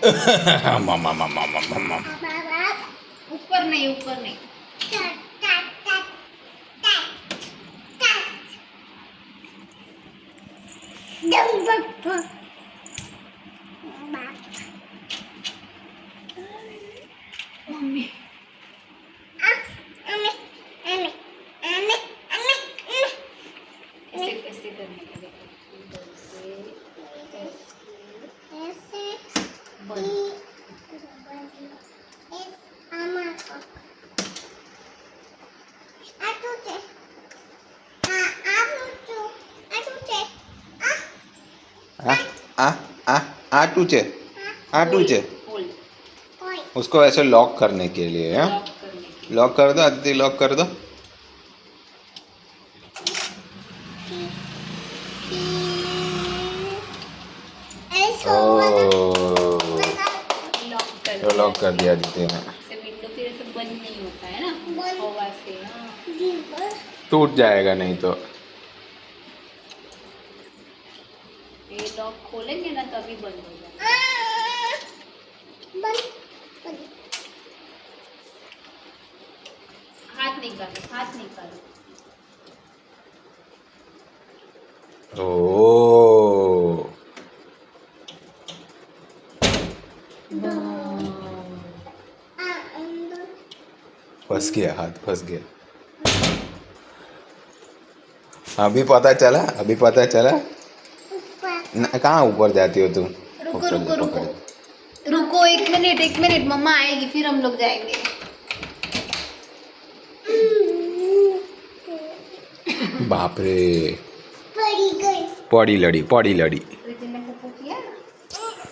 मम्मा मम्मा मम्मा ऊपर नहीं, ऊपर नहीं। मम्मी ऐसे कैसे करने के लिए आटू चे आटू चे उसको ऐसे लॉक करने के लिए है। लॉक करने के लिए। लॉक कर दो अदिति, लॉक कर दो। लॉक कर तो लॉक कर दिया अदिति ने। से विंडो फिर ऐसे बंद नहीं होता है ना हवा से। हाँ टूट जाएगा नहीं तो। ये लॉक खोलेंगे ना तभी बंद हो जाएगा। हाथ निकालो, हाथ निकालो। ओ फंस गया, हाथ फंस गया। अभी पता चला, अभी पता चला। कहाँ ऊपर जाती हो तुम? रुको रुको रुको रुको, एक मिनट, मम्मा आएगी फिर हम लोग जाएंगे। बाप रे, पड़ी लड़ी, पड़ी लड़ी।